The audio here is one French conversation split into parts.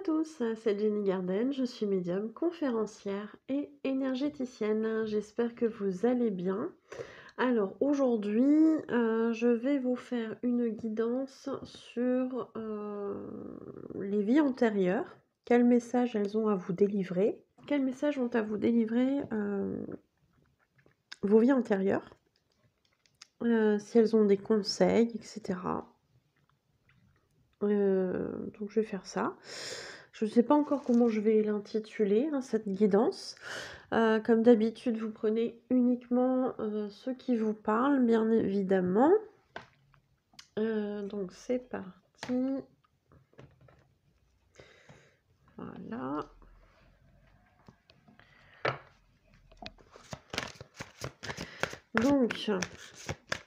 tous, c'est Jenny Garden, je suis médium, conférencière et énergéticienne. J'espère que vous allez bien. Alors aujourd'hui, je vais vous faire une guidance sur les vies antérieures. Quels messages elles ont à vous délivrer? Quels messages ont à vous délivrer vos vies antérieures? Si elles ont des conseils, etc. Donc je vais faire ça. Je ne sais pas encore comment je vais l'intituler, cette guidance. Comme d'habitude, vous prenez uniquement ce qui vous parle, bien évidemment. Donc c'est parti. Voilà. Donc,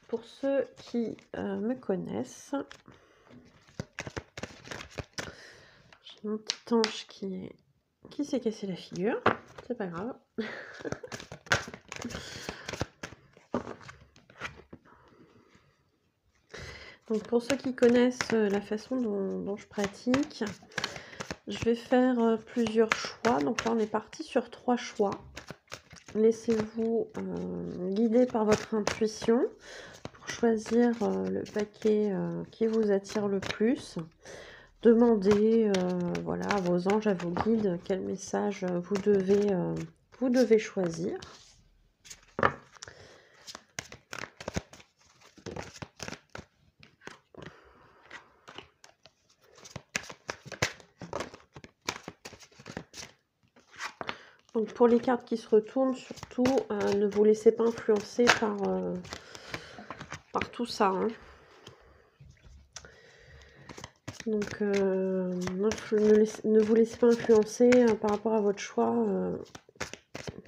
pour ceux qui me connaissent, j'ai mon petit ange qui s'est cassé la figure. C'est pas grave. Donc pour ceux qui connaissent la façon dont je pratique, je vais faire plusieurs choix. Donc là on est parti sur 3 choix. Laissez-vous guider par votre intuition pour choisir le paquet qui vous attire le plus. Demandez voilà, à vos anges, à vos guides, quel message vous devez choisir. Donc pour les cartes qui se retournent, surtout, ne vous laissez pas influencer par tout ça. Hein. Donc ne vous laissez pas influencer par rapport à votre choix,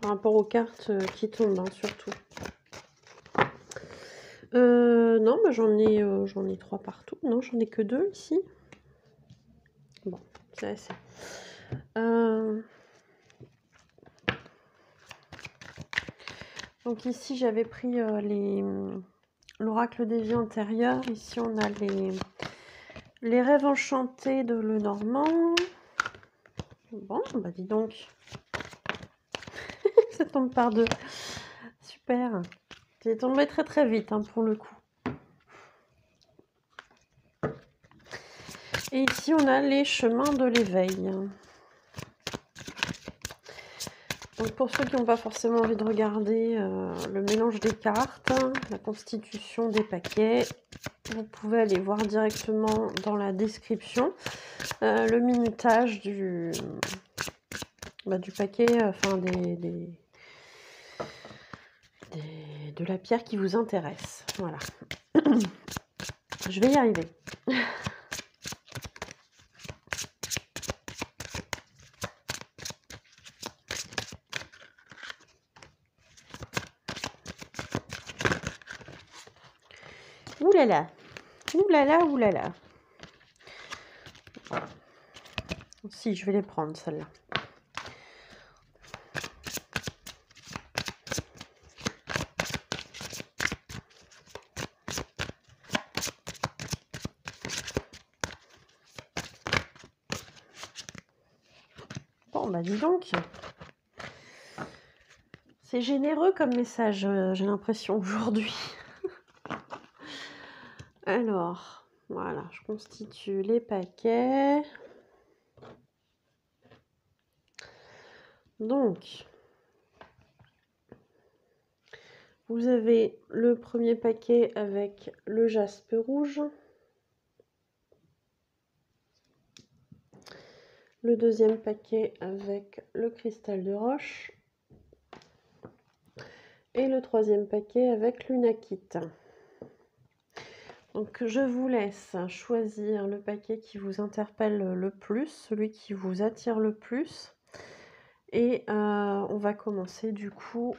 par rapport aux cartes qui tombent, hein, surtout. Non, bah, j'en ai 3 partout. Non, j'en ai que 2 ici. Bon, c'est assez. Donc ici, j'avais pris l'oracle des vies antérieures. Ici, on a les rêves enchantés de Lenormand. Bon, bah dis donc. Ça tombe par 2. Super. C'est tombé très très vite, hein, pour le coup. Et ici, on a les chemins de l'éveil. Donc pour ceux qui n'ont pas forcément envie de regarder le mélange des cartes, la constitution des paquets, vous pouvez aller voir directement dans la description le minutage du paquet, enfin de la pierre qui vous intéresse. Voilà. Je vais y arriver. Ouh là là. Ouh là là, ouh là là. Si, je vais les prendre, celles-là. Bon, bah dis donc. C'est généreux comme message, j'ai l'impression, aujourd'hui. Alors, voilà, je constitue les paquets. Donc, vous avez le premier paquet avec le jaspe rouge. Le deuxième paquet avec le cristal de roche. Et le troisième paquet avec l'unakite. Donc je vous laisse choisir le paquet qui vous interpelle le plus, celui qui vous attire le plus. Et on va commencer du coup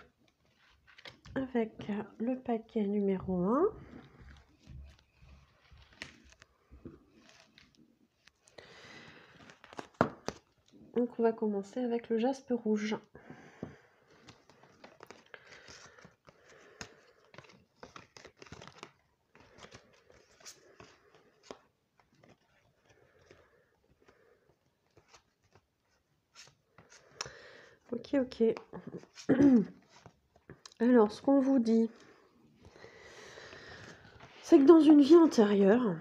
avec le paquet numéro 1. Donc on va commencer avec le jaspe rouge. Ok, ok. Alors, ce qu'on vous dit, c'est que dans une vie antérieure,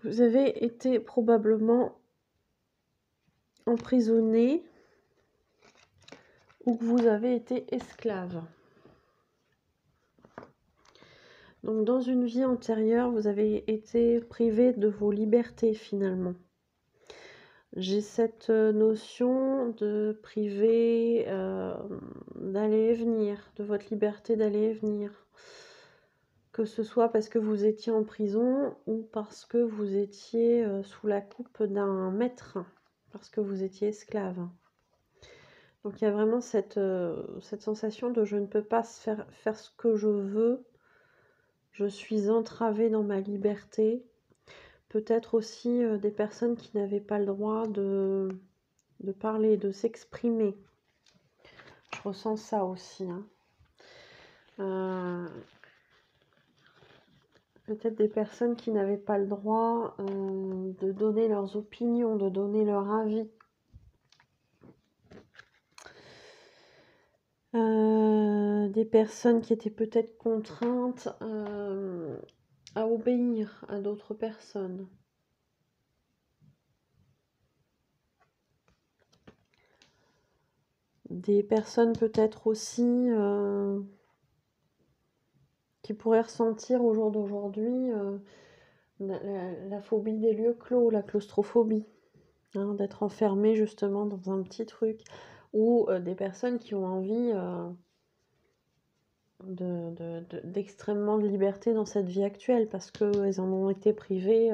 vous avez été probablement emprisonné ou que vous avez été esclave. Donc, dans une vie antérieure, vous avez été privé de vos libertés finalement. J'ai cette notion de privé d'aller et venir, de votre liberté d'aller et venir. Que ce soit parce que vous étiez en prison ou parce que vous étiez sous la coupe d'un maître, parce que vous étiez esclave. Donc il y a vraiment cette sensation de je ne peux pas faire ce que je veux, je suis entravée dans ma liberté. Peut-être aussi des personnes qui n'avaient pas le droit de parler, de s'exprimer. Je ressens ça aussi. Peut-être des personnes qui n'avaient pas le droit de donner leurs opinions, de donner leur avis. Des personnes qui étaient peut-être contraintes à obéir à d'autres personnes. Des personnes peut-être aussi qui pourraient ressentir au jour d'aujourd'hui la phobie des lieux clos, la claustrophobie, d'être enfermé justement dans un petit truc, ou des personnes qui ont envie d'extrêmement de liberté dans cette vie actuelle parce qu'elles en ont été privées.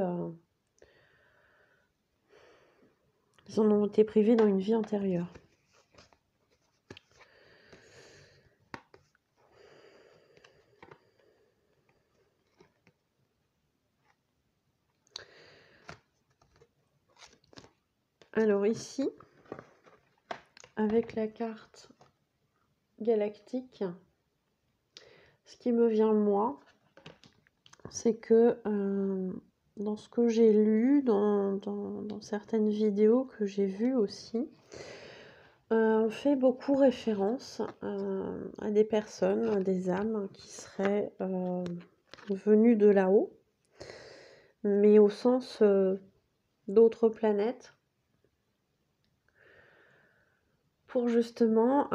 Ils en ont été privés dans une vie antérieure. Alors ici, avec la carte galactique, ce qui me vient moi, c'est que dans ce que j'ai lu, dans certaines vidéos que j'ai vues aussi, on fait beaucoup référence à des personnes, à des âmes qui seraient venues de là-haut, mais au sens d'autres planètes, pour justement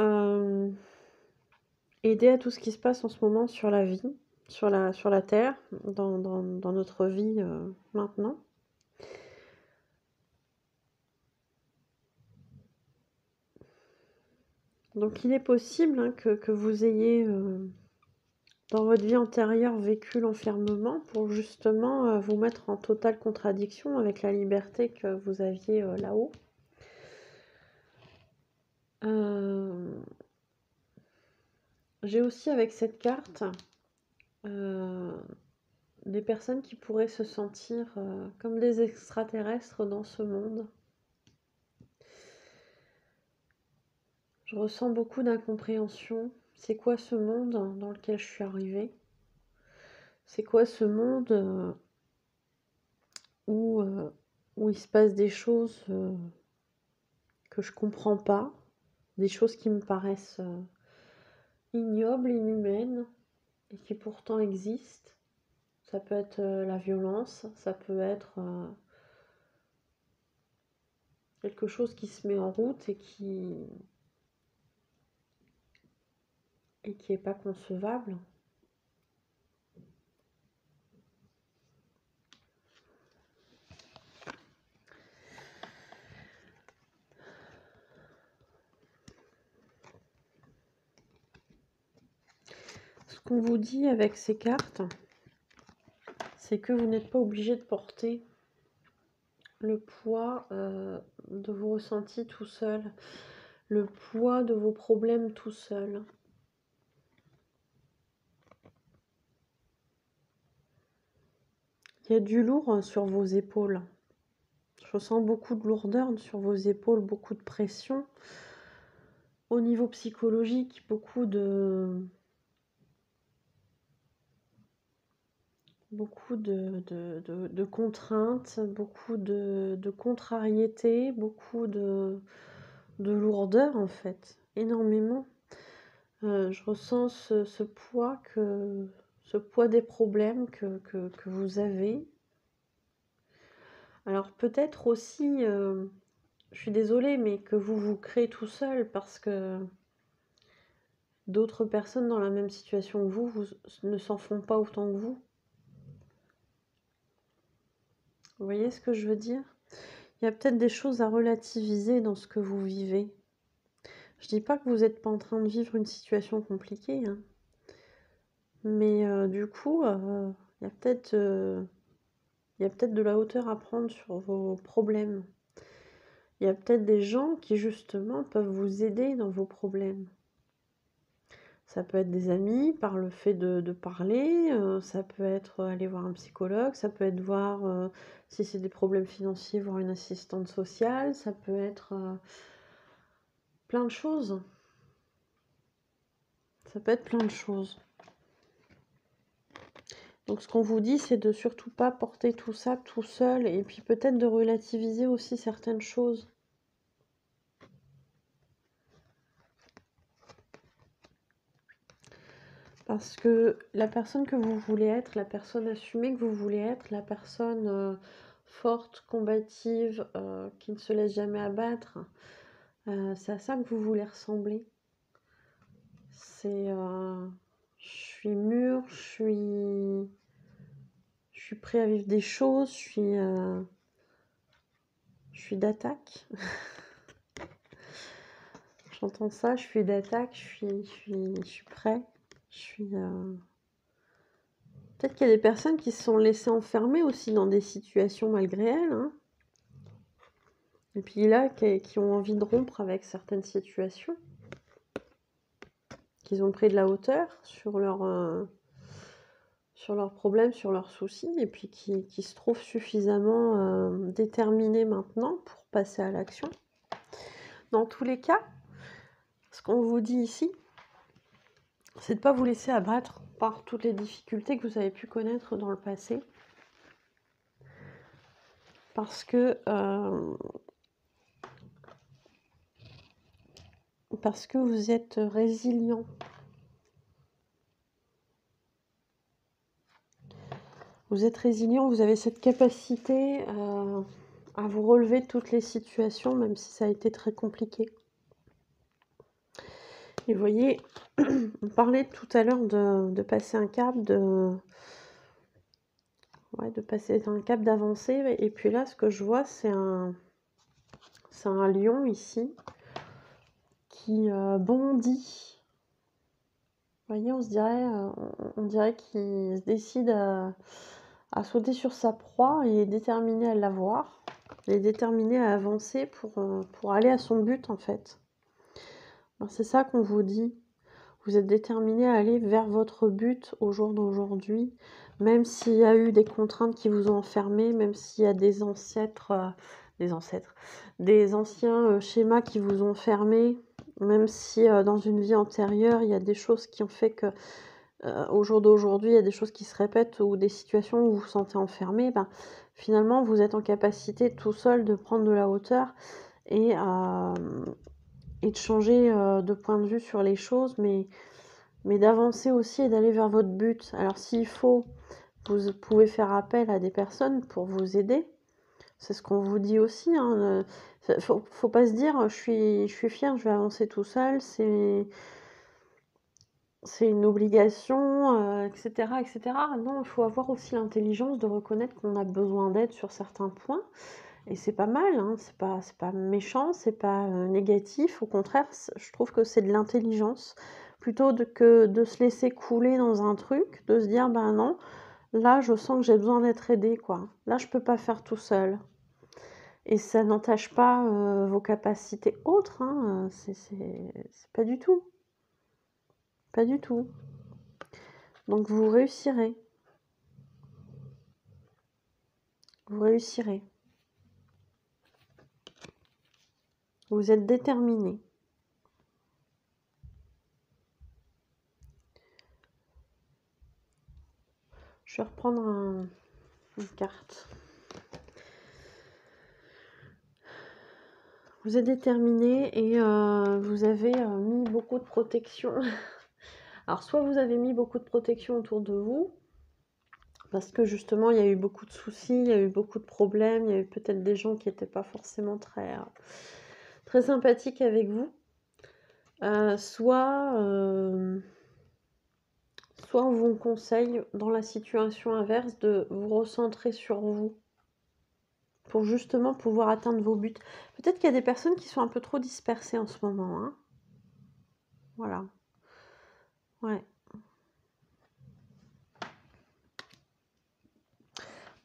aider à tout ce qui se passe en ce moment sur la vie, sur la Terre, dans notre vie maintenant. Donc il est possible que vous ayez dans votre vie antérieure vécu l'enfermement pour justement vous mettre en totale contradiction avec la liberté que vous aviez là-haut. J'ai aussi avec cette carte des personnes qui pourraient se sentir comme des extraterrestres dans ce monde. Je ressens beaucoup d'incompréhension. C'est quoi ce monde dans lequel je suis arrivée? C'est quoi ce monde où il se passe des choses que je comprends pas, des choses qui me paraissent ignobles, inhumaines, et qui pourtant existent. Ça peut être la violence, ça peut être quelque chose qui se met en route et qui est pas concevable. Ce qu'on vous dit avec ces cartes, c'est que vous n'êtes pas obligé de porter le poids de vos ressentis tout seul, le poids de vos problèmes tout seul. Il y a du lourd sur vos épaules. Je ressens beaucoup de lourdeur sur vos épaules, beaucoup de pression. Au niveau psychologique, beaucoup de contraintes, beaucoup de contrariété, beaucoup de lourdeur en fait. énormément. Je ressens ce poids des problèmes que vous avez. Alors peut-être aussi, je suis désolée, mais que vous vous créez tout seul parce que d'autres personnes dans la même situation que vous ne s'en font pas autant que vous. Vous voyez ce que je veux dire? Il y a peut-être des choses à relativiser dans ce que vous vivez. Je dis pas que vous n'êtes pas en train de vivre une situation compliquée, hein. Mais du coup, il y a peut-être de la hauteur à prendre sur vos problèmes. Il y a peut-être des gens qui justement peuvent vous aider dans vos problèmes. Ça peut être des amis par le fait de parler, ça peut être aller voir un psychologue, ça peut être voir, si c'est des problèmes financiers, voir une assistante sociale, ça peut être, plein de choses. Ça peut être plein de choses. Donc ce qu'on vous dit, c'est de surtout pas porter tout ça tout seul et puis peut-être de relativiser aussi certaines choses. Parce que la personne que vous voulez être, la personne assumée que vous voulez être, la personne forte, combative, qui ne se laisse jamais abattre, c'est à ça que vous voulez ressembler. C'est je suis mûre, je suis prêt à vivre des choses, je suis d'attaque. J'entends ça, je suis d'attaque, je suis prêt. Peut-être qu'il y a des personnes qui se sont laissées enfermer aussi dans des situations malgré elles, hein. Et puis là, qui ont envie de rompre avec certaines situations, qu'ils ont pris de la hauteur sur leurs problèmes, sur leurs soucis, et puis qui se trouvent suffisamment déterminés maintenant pour passer à l'action. Dans tous les cas, ce qu'on vous dit ici, c'est de ne pas vous laisser abattre par toutes les difficultés que vous avez pu connaître dans le passé. Parce que vous êtes résilient. Vous êtes résilient, vous avez cette capacité à vous relever de toutes les situations, même si ça a été très compliqué. Et vous voyez, on parlait tout à l'heure de passer un cap, de passer un cap d'avancée. Et puis là, ce que je vois, c'est un lion ici qui bondit. Vous voyez, on dirait qu'il se décide à sauter sur sa proie et est déterminé à l'avoir. Il est déterminé à avancer pour aller à son but, en fait. C'est ça qu'on vous dit. Vous êtes déterminé à aller vers votre but au jour d'aujourd'hui, même s'il y a eu des contraintes qui vous ont enfermé, même s'il y a des anciens schémas qui vous ont fermé, même si dans une vie antérieure, il y a des choses qui ont fait que au jour d'aujourd'hui, il y a des choses qui se répètent ou des situations où vous vous sentez enfermé, finalement, vous êtes en capacité tout seul de prendre de la hauteur et de changer de point de vue sur les choses, mais d'avancer aussi et d'aller vers votre but. Alors s'il faut, vous pouvez faire appel à des personnes pour vous aider. C'est ce qu'on vous dit aussi, hein. Faut pas se dire je suis fière, je vais avancer tout seul, c'est une obligation, etc., etc. Non, il faut avoir aussi l'intelligence de reconnaître qu'on a besoin d'aide sur certains points. Et c'est pas mal, hein, c'est pas méchant, c'est pas négatif. Au contraire, je trouve que c'est de l'intelligence. Plutôt que de se laisser couler dans un truc, de se dire, ben non, là, je sens que j'ai besoin d'être aidée, quoi. Là, je peux pas faire tout seul. Et ça n'entache pas vos capacités autres, hein, c'est pas du tout. Pas du tout. Donc, vous réussirez. Vous réussirez. Vous êtes déterminé. Je vais reprendre une carte. Vous êtes déterminé et vous avez mis beaucoup de protection. Alors, soit vous avez mis beaucoup de protection autour de vous, parce que justement, il y a eu beaucoup de soucis, il y a eu beaucoup de problèmes, il y a eu peut-être des gens qui n'étaient pas forcément très, très sympathiques avec vous. Soit on vous conseille, dans la situation inverse, de vous recentrer sur vous pour justement pouvoir atteindre vos buts. Peut-être qu'il y a des personnes qui sont un peu trop dispersées en ce moment, hein. Voilà. Ouais.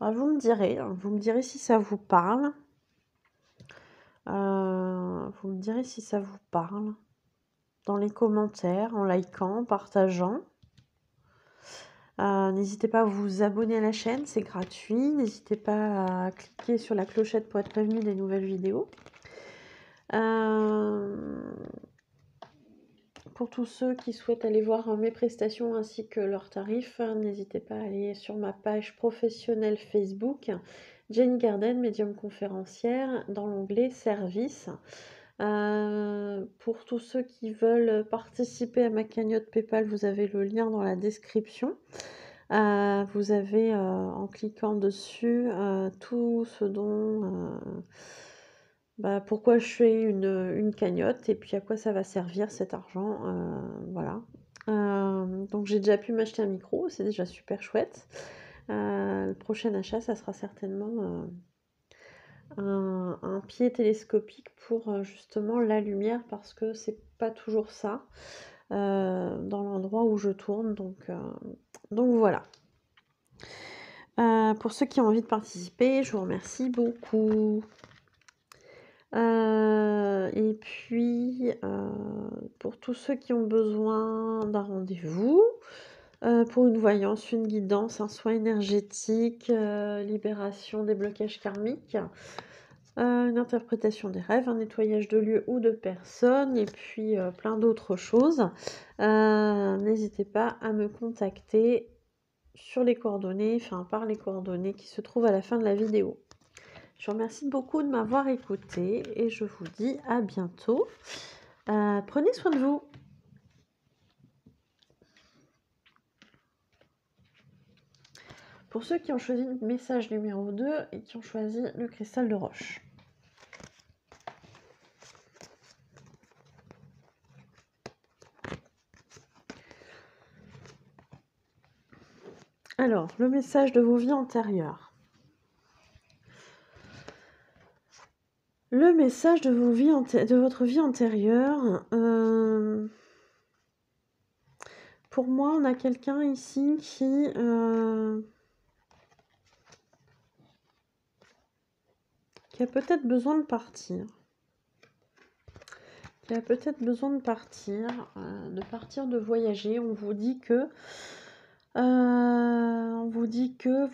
Bah, vous me direz si ça vous parle. Vous me direz si ça vous parle dans les commentaires, en likant, en partageant. N'hésitez pas à vous abonner à la chaîne, c'est gratuit. N'hésitez pas à cliquer sur la clochette pour être prévenu des nouvelles vidéos. Pour tous ceux qui souhaitent aller voir mes prestations ainsi que leurs tarifs, n'hésitez pas à aller sur ma page professionnelle Facebook, Jenny Garden, médium conférencière, dans l'onglet Services. Pour tous ceux qui veulent participer à ma cagnotte PayPal, vous avez le lien dans la description. Vous avez, en cliquant dessus, tout ce dont... pourquoi je fais une cagnotte et puis à quoi ça va servir cet argent, voilà. Donc j'ai déjà pu m'acheter un micro, c'est déjà super chouette. Le prochain achat, ça sera certainement un pied télescopique pour justement la lumière, parce que c'est pas toujours ça dans l'endroit où je tourne, donc voilà. Pour ceux qui ont envie de participer, je vous remercie beaucoup. Et puis, pour tous ceux qui ont besoin d'un rendez-vous, pour une voyance, une guidance, un soin énergétique, libération des blocages karmiques, une interprétation des rêves, un nettoyage de lieux ou de personnes, et puis plein d'autres choses, n'hésitez pas à me contacter sur les coordonnées, par les coordonnées qui se trouvent à la fin de la vidéo. Je vous remercie beaucoup de m'avoir écouté et je vous dis à bientôt. Prenez soin de vous. Pour ceux qui ont choisi le message numéro 2 et qui ont choisi le cristal de roche. Alors, le message de vos vies antérieures. Le message de, de votre vie antérieure. Pour moi, on a quelqu'un ici qui... qui a peut-être besoin de partir. Qui a peut-être besoin de partir, de voyager. On vous dit que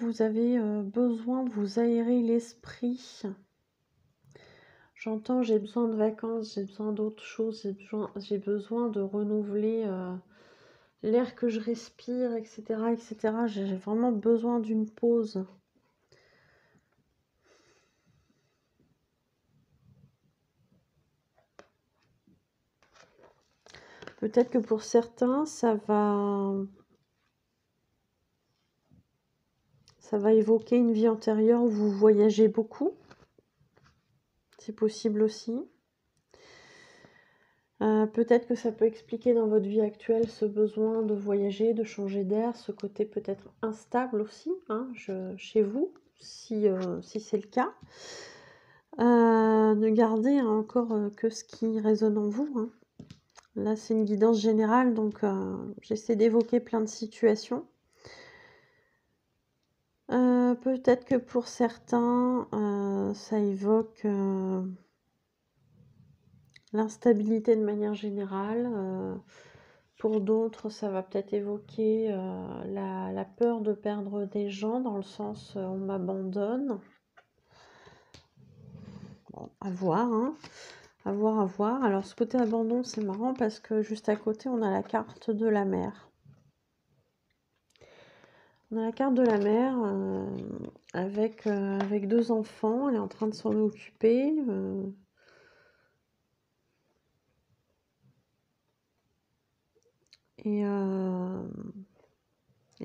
vous avez besoin de vous aérer l'esprit. J'entends, j'ai besoin de vacances, j'ai besoin d'autre chose, j'ai besoin de renouveler l'air que je respire, etc., etc. J'ai vraiment besoin d'une pause. Peut-être que pour certains, ça va évoquer une vie antérieure où vous voyagez beaucoup. C'est possible aussi. Peut-être que ça peut expliquer dans votre vie actuelle ce besoin de voyager, de changer d'air, ce côté peut-être instable aussi, hein, chez vous, si c'est le cas. Ne gardez encore que ce qui résonne en vous, hein. Là, c'est une guidance générale, donc j'essaie d'évoquer plein de situations. Peut-être que pour certains, ça évoque l'instabilité de manière générale. Pour d'autres, ça va peut-être évoquer la peur de perdre des gens, dans le sens on m'abandonne. Bon, à voir, hein. À voir. Alors, ce côté abandon, c'est marrant parce que juste à côté, on a la carte de la mer. On a la carte de la mer avec deux enfants. Elle est en train de s'en occuper. Et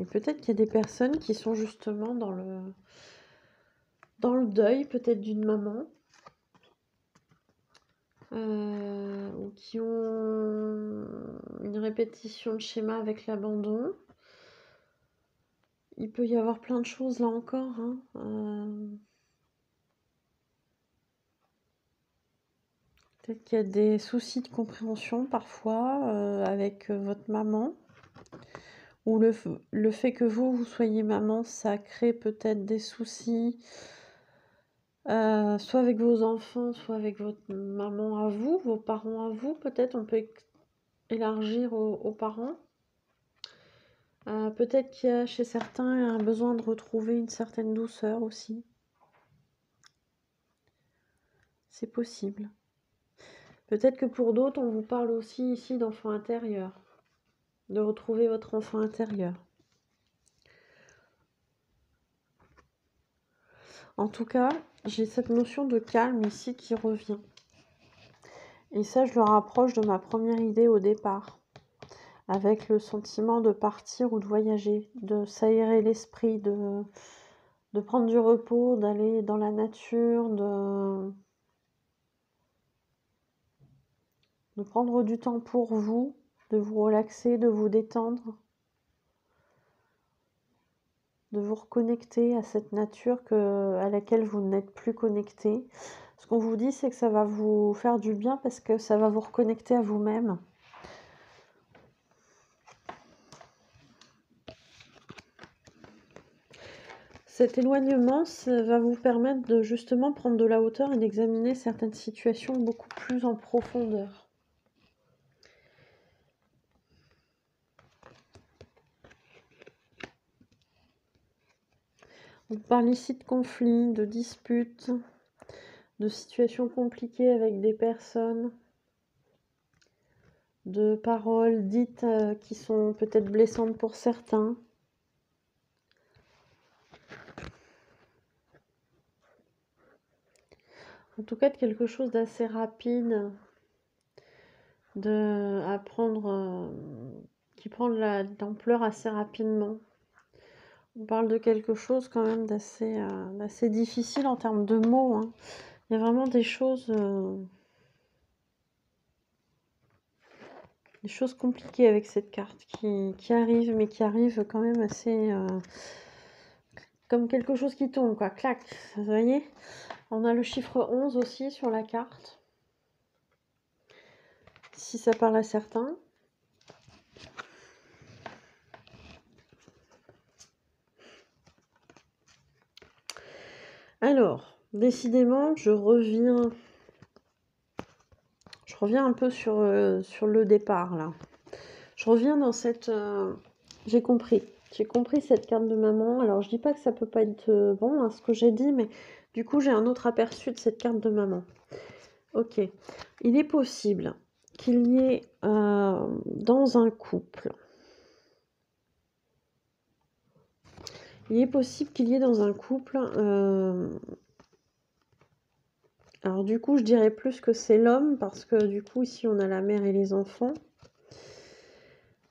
peut-être qu'il y a des personnes qui sont justement dans le deuil, peut-être d'une maman, ou qui ont une répétition de schéma avec l'abandon. Il peut y avoir plein de choses là encore, hein. Peut-être qu'il y a des soucis de compréhension parfois avec votre maman. Ou le fait que vous soyez maman, ça crée peut-être des soucis, soit avec vos enfants, soit avec votre maman à vous, vos parents à vous. Peut-être on peut élargir aux parents. Peut-être qu'il y a chez certains un besoin de retrouver une certaine douceur aussi. C'est possible. Peut-être que pour d'autres, on vous parle aussi ici d'enfant intérieur, de retrouver votre enfant intérieur. En tout cas, j'ai cette notion de calme ici qui revient. Et ça, je le rapproche de ma première idée au départ, avec le sentiment de partir ou de voyager, de s'aérer l'esprit, de prendre du repos, d'aller dans la nature, de prendre du temps pour vous, de vous relaxer, de vous détendre, de vous reconnecter à cette nature à laquelle vous n'êtes plus connecté. Ce qu'on vous dit, c'est que ça va vous faire du bien parce que ça va vous reconnecter à vous-même. Cet éloignement, ça va vous permettre de justement prendre de la hauteur et d'examiner certaines situations beaucoup plus en profondeur. On parle ici de conflits, de disputes, de situations compliquées avec des personnes, de paroles dites qui sont peut-être blessantes pour certains. En tout cas, de quelque chose d'assez rapide, qui prend de l'ampleur assez rapidement. On parle de quelque chose quand même d'assez difficile en termes de mots, hein. Il y a vraiment des choses compliquées avec cette carte qui arrivent, mais qui arrivent quand même assez comme quelque chose qui tombe, quoi, clac, vous voyez. On a le chiffre 11 aussi sur la carte, si ça parle à certains. Alors, décidément, je reviens un peu sur le départ, là. Je reviens dans cette... J'ai compris cette carte de maman. Alors, je dis pas que ça peut pas être bon, hein, ce que j'ai dit, mais du coup, j'ai un autre aperçu de cette carte de maman. Ok. Il est possible qu'il y ait dans un couple... Il est possible qu'il y ait dans un couple... Alors du coup, je dirais plus que c'est l'homme, parce que du coup, ici, on a la mère et les enfants.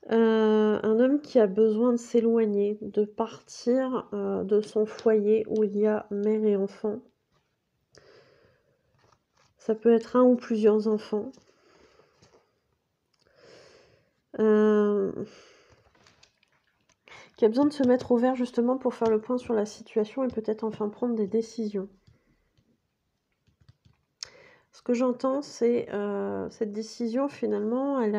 Un homme qui a besoin de s'éloigner, de partir de son foyer où il y a mère et enfant. Ça peut être un ou plusieurs enfants. Qui a besoin de se mettre au vert justement pour faire le point sur la situation et peut-être enfin prendre des décisions. Ce que j'entends, c'est cette décision, finalement, elle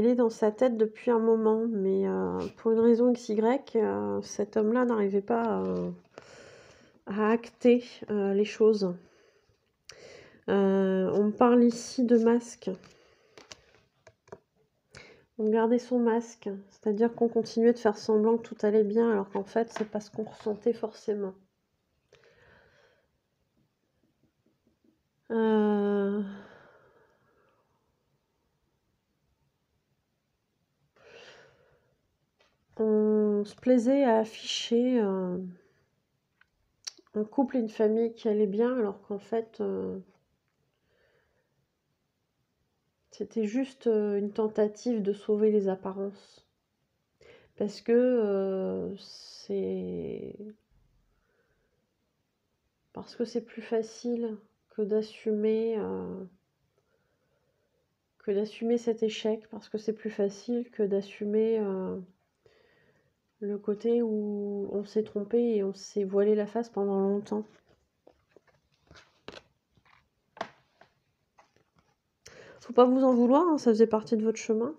est dans sa tête depuis un moment, mais pour une raison XY, cet homme-là n'arrivait pas à acter les choses. On me parle ici de masque. On gardait son masque, c'est-à-dire qu'on continuait de faire semblant que tout allait bien, alors qu'en fait, c'est pas ce qu'on ressentait forcément. On se plaisait à afficher un couple et une famille qui allait bien, alors qu'en fait, C'était juste une tentative de sauver les apparences. Parce que c'est plus facile que d'assumer cet échec, parce que c'est plus facile que d'assumer le côté où on s'est trompé et on s'est voilé la face pendant longtemps. Faut pas vous en vouloir, hein, ça faisait partie de votre chemin.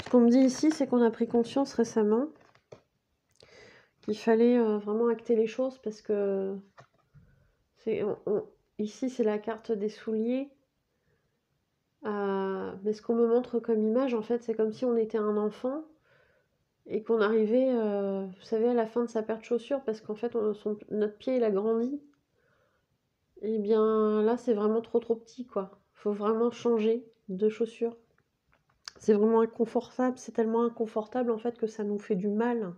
Ce qu'on me dit ici, c'est qu'on a pris conscience récemment qu'il fallait vraiment acter les choses, parce que ici, c'est la carte des souliers. Mais ce qu'on me montre comme image, en fait, c'est comme si on était un enfant et qu'on arrivait, vous savez, à la fin de sa paire de chaussures, parce qu'en fait, notre pied, il a grandi. Et bien là, c'est vraiment trop petit, quoi. Faut vraiment changer de chaussures. C'est vraiment inconfortable, c'est tellement inconfortable, en fait, que ça nous fait du mal.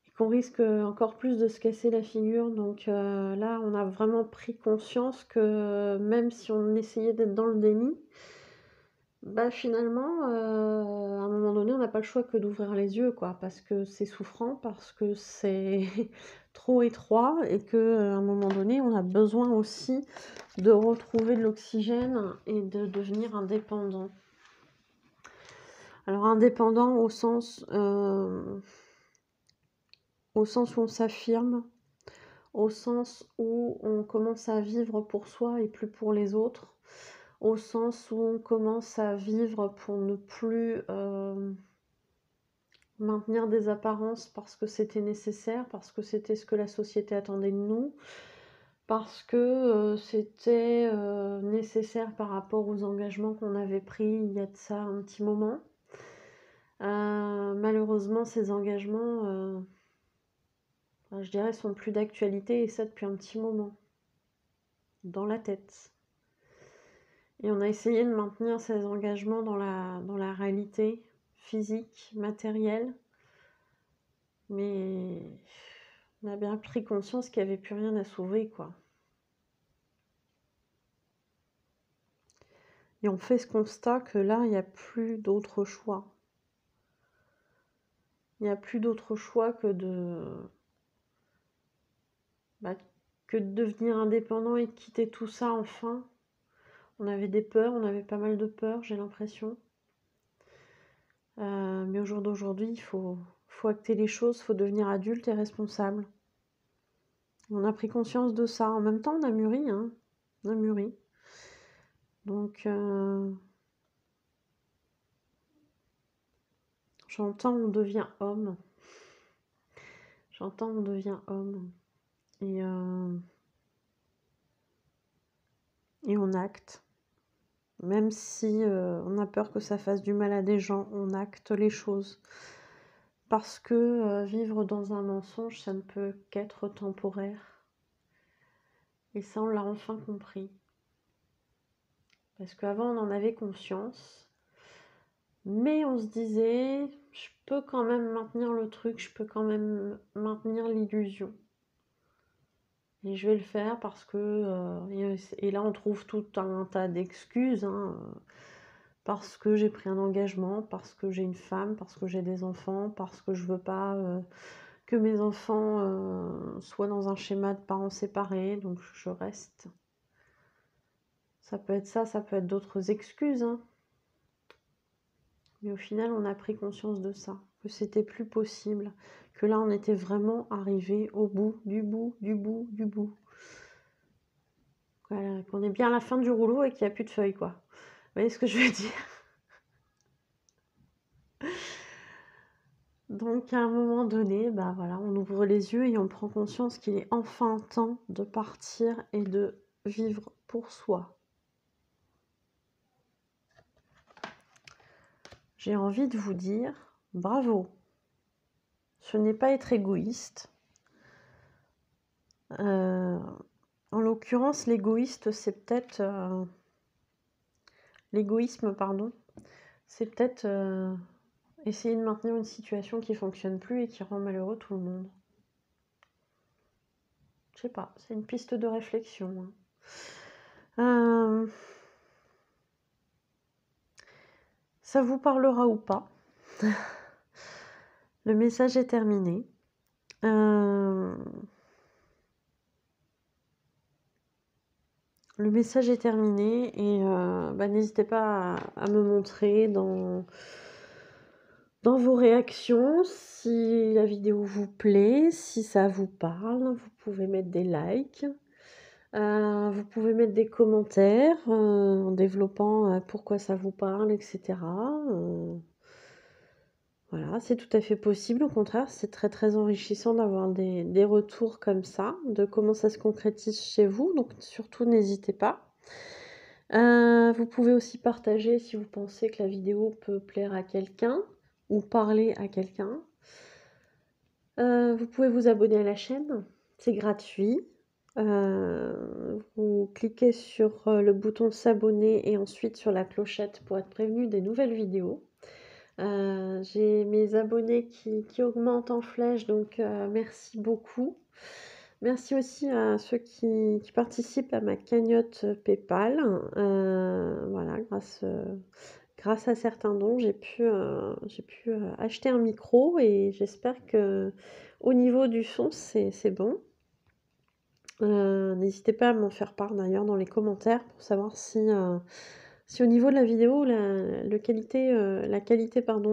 Et qu'on risque encore plus de se casser la figure. Donc là, on a vraiment pris conscience que même si on essayait d'être dans le déni, bah finalement, à un moment donné, on n'a pas le choix que d'ouvrir les yeux, quoi, parce que c'est souffrant, parce que c'est trop étroit et qu'à un moment donné, on a besoin aussi de retrouver de l'oxygène et de devenir indépendant. Alors indépendant au sens où on s'affirme, au sens où on commence à vivre pour soi et plus pour les autres, au sens où on commence à vivre pour ne plus maintenir des apparences parce que c'était nécessaire, parce que c'était ce que la société attendait de nous, parce que c'était nécessaire par rapport aux engagements qu'on avait pris il y a de ça un petit moment. Malheureusement, ces engagements, je dirais, sont plus d'actualité, et ça depuis un petit moment, dans la tête. Et on a essayé de maintenir ces engagements dans la réalité physique, matérielle, mais on a bien pris conscience qu'il n'y avait plus rien à sauver, quoi. Et on fait ce constat que là, il n'y a plus d'autre choix. Il n'y a plus d'autre choix que de devenir indépendant et de quitter tout ça enfin. On avait des peurs, on avait pas mal de peurs, j'ai l'impression. Mais au jour d'aujourd'hui, il faut acter les choses, il faut devenir adulte et responsable. On a pris conscience de ça. En même temps, on a mûri, hein. On a mûri. Donc, j'entends, on devient homme. J'entends, on devient homme. Et on acte. Même si on a peur que ça fasse du mal à des gens, on acte les choses. Parce que vivre dans un mensonge, ça ne peut qu'être temporaire. Et ça, on l'a enfin compris. Parce qu'avant, on en avait conscience. Mais on se disait, je peux quand même maintenir le truc, je peux quand même maintenir l'illusion. Et je vais le faire parce que... et là, on trouve tout un tas d'excuses, hein, parce que j'ai pris un engagement, parce que j'ai une femme, parce que j'ai des enfants, parce que je veux pas que mes enfants soient dans un schéma de parents séparés, donc je reste. Ça peut être ça peut être d'autres excuses, hein. Mais au final, on a pris conscience de ça, que c'était plus possible, que là, on était vraiment arrivé au bout, du bout, du bout, du bout. Voilà, qu'on est bien à la fin du rouleau et qu'il n'y a plus de feuilles, quoi. Vous voyez ce que je veux dire? Donc, à un moment donné, bah voilà, on ouvre les yeux et on prend conscience qu'il est enfin temps de partir et de vivre pour soi. J'ai envie de vous dire, bravo. Ce n'est pas être égoïste. En l'occurrence, l'égoïsme, pardon, c'est peut-être essayer de maintenir une situation qui ne fonctionne plus et qui rend malheureux tout le monde. Je sais pas, c'est une piste de réflexion, hein. ça vous parlera ou pas. Le message est terminé. Le message est terminé et n'hésitez pas à me montrer dans vos réactions si la vidéo vous plaît, si ça vous parle. Vous pouvez mettre des likes, vous pouvez mettre des commentaires en développant pourquoi ça vous parle, etc. Voilà, c'est tout à fait possible. Au contraire, c'est très très enrichissant d'avoir des retours comme ça, de comment ça se concrétise chez vous. Donc surtout, n'hésitez pas. Vous pouvez aussi partager si vous pensez que la vidéo peut plaire à quelqu'un ou parler à quelqu'un. Vous pouvez vous abonner à la chaîne, c'est gratuit. Vous cliquez sur le bouton s'abonner et ensuite sur la clochette pour être prévenu des nouvelles vidéos. J'ai mes abonnés qui augmentent en flèche, donc merci beaucoup. Merci aussi à ceux qui participent à ma cagnotte PayPal. Voilà, grâce à certains dons, j'ai pu acheter un micro et j'espère que au niveau du son, c'est bon. N'hésitez pas à m'en faire part d'ailleurs dans les commentaires pour savoir si au niveau de la vidéo, la qualité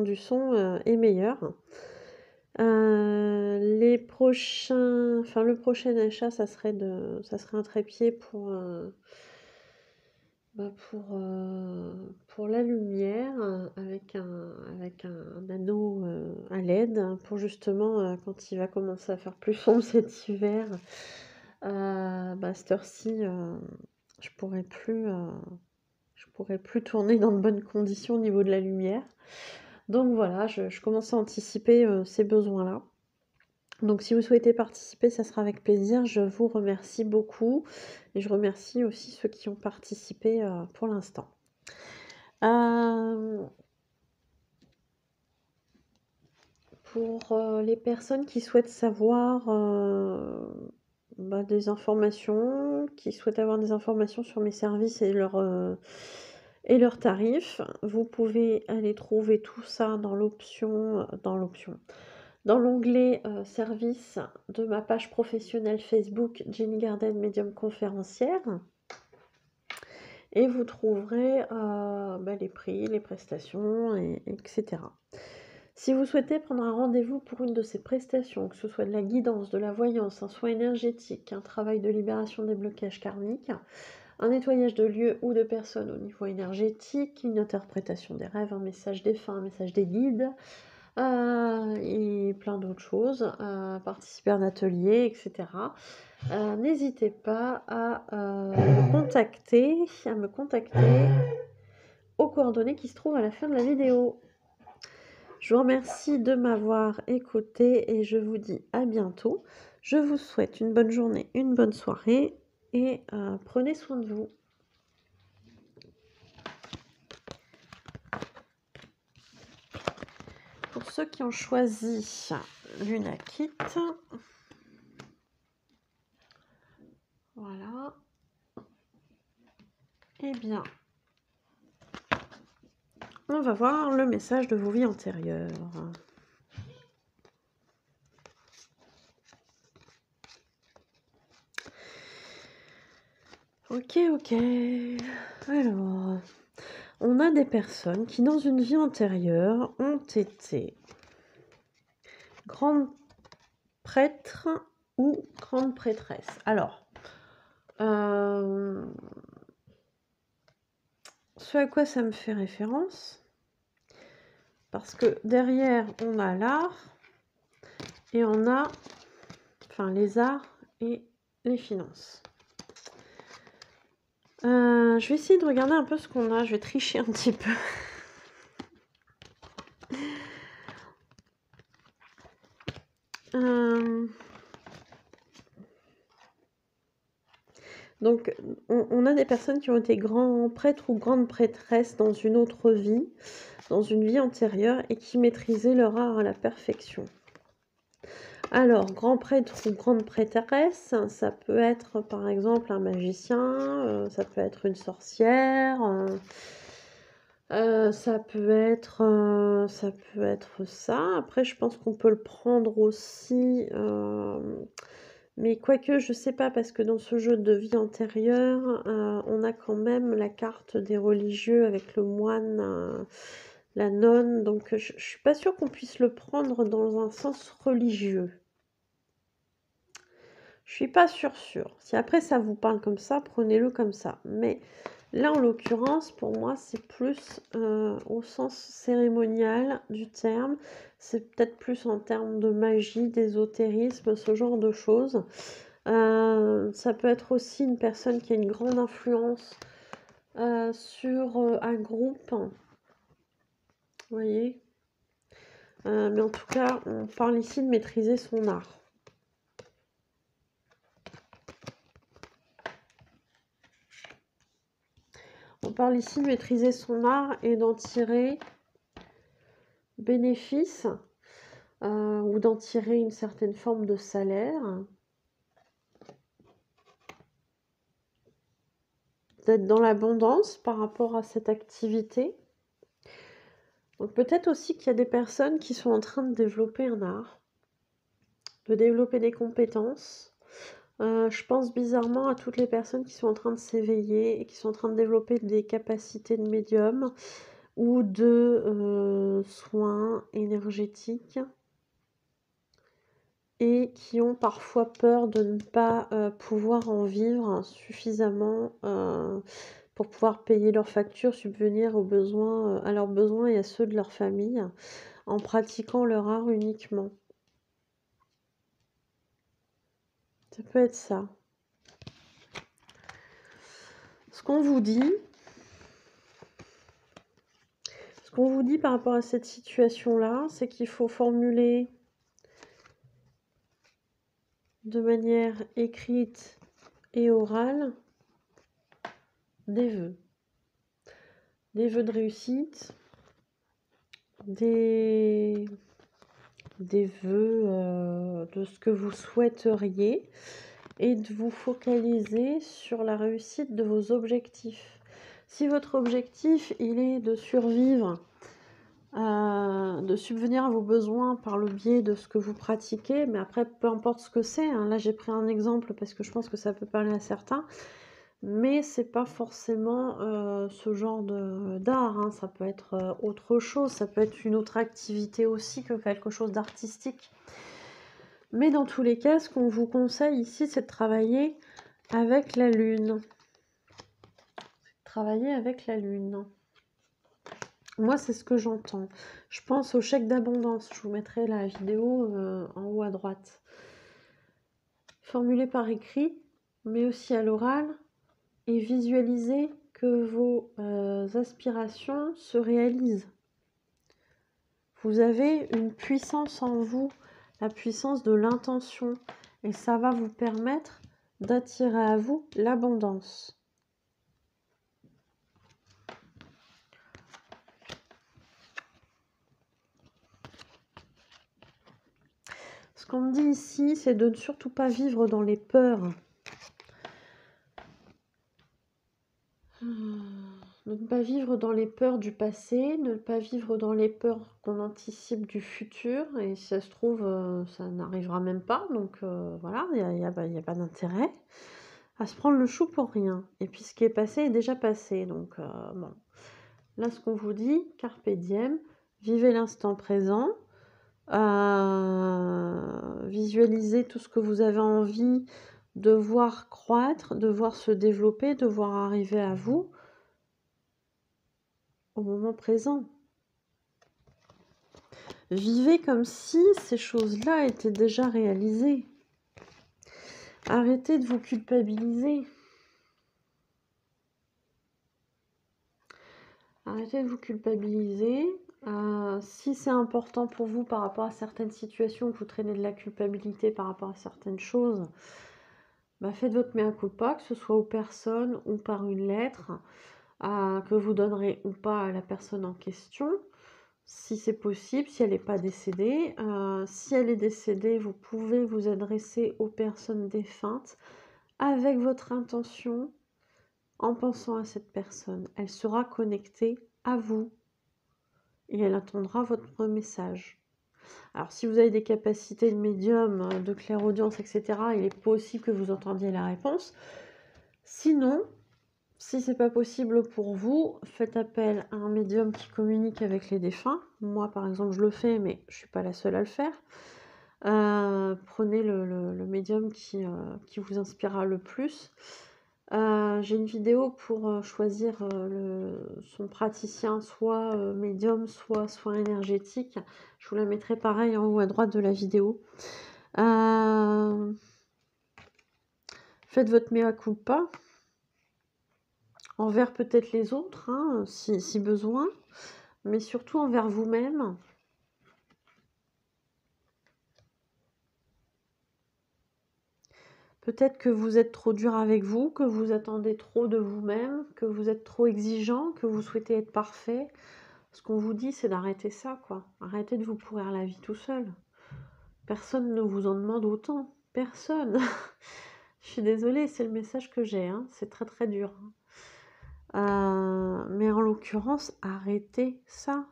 du son est meilleure. Le prochain achat, ça serait un trépied pour la lumière avec un anneau à LED pour justement quand il va commencer à faire plus sombre cet hiver, à cette heure-ci, je pourrais plus tourner dans de bonnes conditions au niveau de la lumière. Donc voilà, je commence à anticiper ces besoins-là. Donc si vous souhaitez participer, ça sera avec plaisir. Je vous remercie beaucoup et je remercie aussi ceux qui ont participé pour l'instant. Pour les personnes qui souhaitent savoir des informations, qui souhaitent avoir des informations sur mes services et leurs tarifs, vous pouvez aller trouver tout ça dans l'onglet service de ma page professionnelle Facebook Jenny Garden Médium Conférencière. Et vous trouverez les prix, les prestations, etc. Si vous souhaitez prendre un rendez-vous pour une de ces prestations, que ce soit de la guidance, de la voyance, un soin énergétique, un travail de libération des blocages karmiques, un nettoyage de lieux ou de personnes au niveau énergétique, une interprétation des rêves, un message défunt, un message des guides, et plein d'autres choses, participer à un atelier, etc. N'hésitez pas à me contacter aux coordonnées qui se trouvent à la fin de la vidéo. Je vous remercie de m'avoir écouté et je vous dis à bientôt. Je vous souhaite une bonne journée, une bonne soirée et prenez soin de vous. Pour ceux qui ont choisi Lunakit, voilà, eh bien, on va voir le message de vos vies antérieures. Ok. Alors, on a des personnes qui, dans une vie antérieure, ont été grandes prêtres ou grandes prêtresses. Alors, ce à quoi ça me fait référence, parce que derrière, on a l'art et on a, les arts et les finances. Je vais essayer de regarder un peu ce qu'on a. Je vais tricher un petit peu. Donc, on a des personnes qui ont été grands prêtres ou grandes prêtresses dans une autre vie, dans une vie antérieure, et qui maîtrisaient leur art à la perfection. Alors, grand prêtre ou grande prêtresse, ça peut être par exemple un magicien, ça peut être une sorcière, Ça peut être ça. Après, je pense qu'on peut le prendre aussi, mais quoique, je sais pas, parce que dans ce jeu de vie antérieure, on a quand même la carte des religieux avec le moine, la nonne, donc je suis pas sûre qu'on puisse le prendre dans un sens religieux. Je suis pas sûre. Si après ça vous parle comme ça, prenez-le comme ça. Mais là, en l'occurrence, pour moi, c'est plus au sens cérémonial du terme. C'est peut-être plus en termes de magie, d'ésotérisme, ce genre de choses. Ça peut être aussi une personne qui a une grande influence sur un groupe. Vous voyez? Mais en tout cas, on parle ici de maîtriser son art. On parle ici de maîtriser son art et d'en tirer bénéfice ou d'en tirer une certaine forme de salaire. D'être dans l'abondance par rapport à cette activité. Donc peut-être aussi qu'il y a des personnes qui sont en train de développer un art, de développer des compétences. Je pense bizarrement à toutes les personnes qui sont en train de s'éveiller et qui sont en train de développer des capacités de médium ou de soins énergétiques et qui ont parfois peur de ne pas pouvoir en vivre suffisamment pour pouvoir payer leurs factures, subvenir aux besoins, à leurs besoins et à ceux de leur famille en pratiquant leur art uniquement. Ça peut être ça. Ce qu'on vous dit par rapport à cette situation-là, c'est qu'il faut formuler de manière écrite et orale des vœux. Des vœux de réussite, des vœux de ce que vous souhaiteriez et de vous focaliser sur la réussite de vos objectifs. Si votre objectif, il est de survivre, de subvenir à vos besoins par le biais de ce que vous pratiquez, mais après, peu importe ce que c'est, hein, là j'ai pris un exemple parce que je pense que ça peut parler à certains, mais c'est pas forcément ce genre d'art, hein. Ça peut être autre chose, ça peut être une autre activité aussi que quelque chose d'artistique. Mais dans tous les cas, ce qu'on vous conseille ici, c'est de travailler avec la lune. Travailler avec la lune. Moi, c'est ce que j'entends. Je pense au chèque d'abondance. Je vous mettrai la vidéo en haut à droite. Formulé par écrit, mais aussi à l'oral, et visualisez que vos aspirations se réalisent. Vous avez une puissance en vous, la puissance de l'intention, et ça va vous permettre d'attirer à vous l'abondance. Ce qu'on me dit ici, c'est de ne surtout pas vivre dans les peurs. De ne pas vivre dans les peurs du passé, ne pas vivre dans les peurs qu'on anticipe du futur, et si ça se trouve, ça n'arrivera même pas, donc voilà, il n'y a pas d'intérêt à se prendre le chou pour rien. Et puis ce qui est passé est déjà passé, donc bon. Là, ce qu'on vous dit, carpe diem, vivez l'instant présent, visualisez tout ce que vous avez envie de voir croître, de voir se développer, de voir arriver à vous au moment présent. Vivez comme si ces choses-là étaient déjà réalisées. Arrêtez de vous culpabiliser. Arrêtez de vous culpabiliser. Si c'est important pour vous par rapport à certaines situations, que vous traînez de la culpabilité par rapport à certaines choses, bah faites votre mea culpa, que ce soit aux personnes ou par une lettre, que vous donnerez ou pas à la personne en question. Si c'est possible, si elle n'est pas décédée. Si elle est décédée, vous pouvez vous adresser aux personnes défuntes avec votre intention en pensant à cette personne. Elle sera connectée à vous et elle attendra votre message. Alors si vous avez des capacités de médium, de clairaudience, etc., il est possible que vous entendiez la réponse. Sinon, si c'est pas possible pour vous, faites appel à un médium qui communique avec les défunts. Moi, par exemple, je le fais, mais je suis pas la seule à le faire. Prenez le médium qui vous inspirera le plus. J'ai une vidéo pour choisir son praticien, soit médium, soit soin énergétique. Je vous la mettrai pareil en haut à droite de la vidéo. Faites votre mea culpa envers peut-être les autres, hein, si besoin, mais surtout envers vous-même. Peut-être que vous êtes trop dur avec vous, que vous attendez trop de vous-même, que vous êtes trop exigeant, que vous souhaitez être parfait. Ce qu'on vous dit, c'est d'arrêter ça, quoi. Arrêtez de vous pourrir la vie tout seul. Personne ne vous en demande autant. Personne. Je suis désolée, c'est le message que j'ai, hein. C'est très très dur. Mais en l'occurrence, arrêtez ça.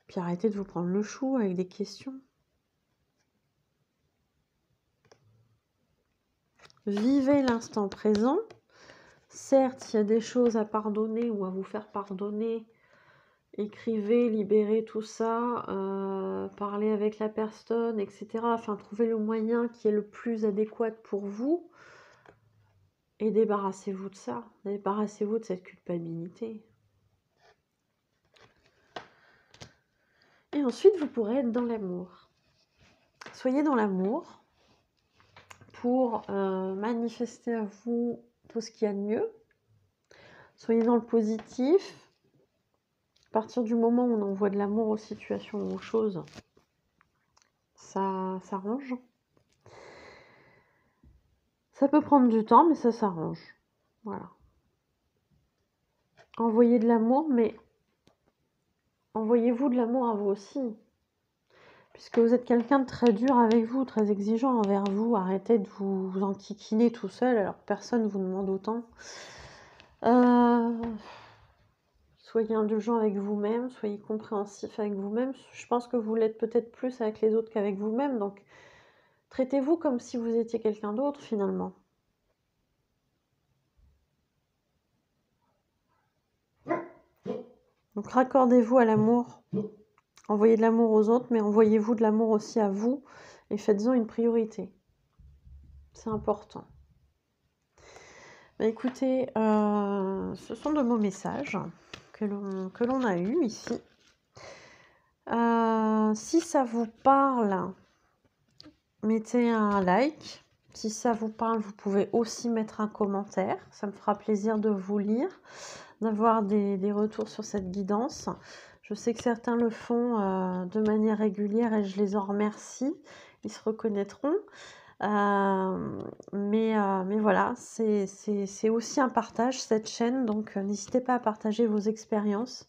Puis arrêtez de vous prendre le chou avec des questions. Vivez l'instant présent. Certes, il y a des choses à pardonner ou à vous faire pardonner. Écrivez, libérez tout ça, parlez avec la personne, etc. Enfin, trouvez le moyen qui est le plus adéquat pour vous. Et débarrassez-vous de ça. Débarrassez-vous de cette culpabilité. Et ensuite, vous pourrez être dans l'amour. Soyez dans l'amour pour manifester à vous tout ce qu'il y a de mieux. Soyez dans le positif. À partir du moment où on envoie de l'amour aux situations ou aux choses, ça s'arrange. Ça peut prendre du temps, mais ça s'arrange. Voilà. Envoyez de l'amour, mais envoyez-vous de l'amour à vous aussi. Puisque vous êtes quelqu'un de très dur avec vous, très exigeant envers vous. Arrêtez de vous enquiquiner tout seul alors que personne ne vous demande autant. Soyez indulgent avec vous-même, soyez compréhensif avec vous-même. Je pense que vous l'êtes peut-être plus avec les autres qu'avec vous-même. Donc, traitez-vous comme si vous étiez quelqu'un d'autre finalement. Donc, raccordez-vous à l'amour. Envoyez de l'amour aux autres, mais envoyez-vous de l'amour aussi à vous et faites-en une priorité. C'est important. Bah, écoutez, ce sont de beaux messages que l'on a eus ici. Si ça vous parle, mettez un like. Si ça vous parle, vous pouvez aussi mettre un commentaire. Ça me fera plaisir de vous lire, d'avoir des retours sur cette guidance. Je sais que certains le font de manière régulière et je les en remercie. Ils se reconnaîtront. Mais voilà, c'est aussi un partage, cette chaîne. Donc, n'hésitez pas à partager vos expériences.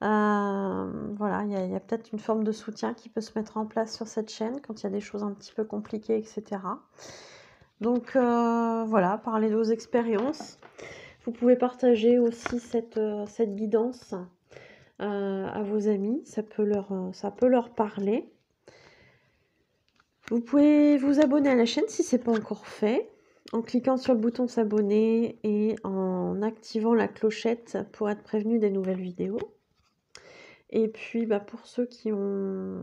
Voilà, il y a peut-être une forme de soutien qui peut se mettre en place sur cette chaîne quand il y a des choses un petit peu compliquées, etc. Donc, voilà, parlez de vos expériences. Vous pouvez partager aussi cette guidance à vos amis, ça peut leur parler. Vous pouvez vous abonner à la chaîne si ce n'est pas encore fait, en cliquant sur le bouton s'abonner et en activant la clochette pour être prévenu des nouvelles vidéos. Et puis pour ceux qui ont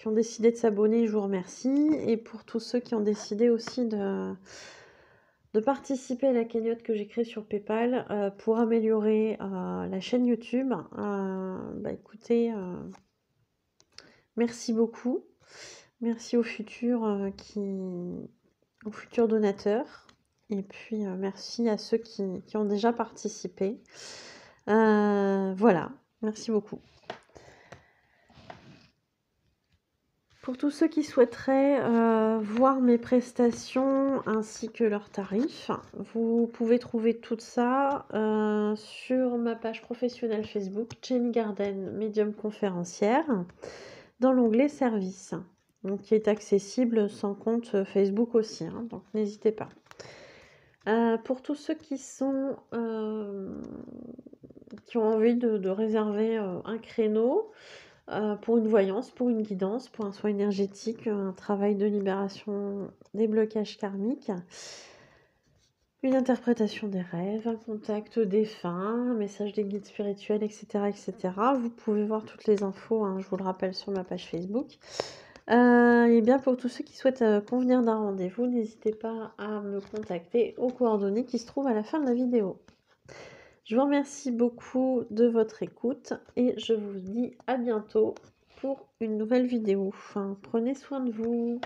décidé de s'abonner, je vous remercie. Et pour tous ceux qui ont décidé aussi de participer à la cagnotte que j'ai créée sur PayPal pour améliorer la chaîne YouTube, écoutez, merci beaucoup. Merci aux futurs donateurs. Et puis merci à ceux qui ont déjà participé. Voilà, merci beaucoup. Pour tous ceux qui souhaiteraient voir mes prestations ainsi que leurs tarifs, vous pouvez trouver tout ça sur ma page professionnelle Facebook, Jenny Garden, médium conférencière, dans l'onglet services, donc qui est accessible sans compte Facebook aussi, hein, donc n'hésitez pas. Pour tous ceux qui qui ont envie de réserver un créneau pour une voyance, pour une guidance, pour un soin énergétique, un travail de libération des blocages karmiques, une interprétation des rêves, un contact défunt, un message des guides spirituels, etc., etc. Vous pouvez voir toutes les infos, hein, je vous le rappelle, sur ma page Facebook. Et bien pour tous ceux qui souhaitent convenir d'un rendez-vous, n'hésitez pas à me contacter aux coordonnées qui se trouvent à la fin de la vidéo. Je vous remercie beaucoup de votre écoute et je vous dis à bientôt pour une nouvelle vidéo. Enfin, prenez soin de vous.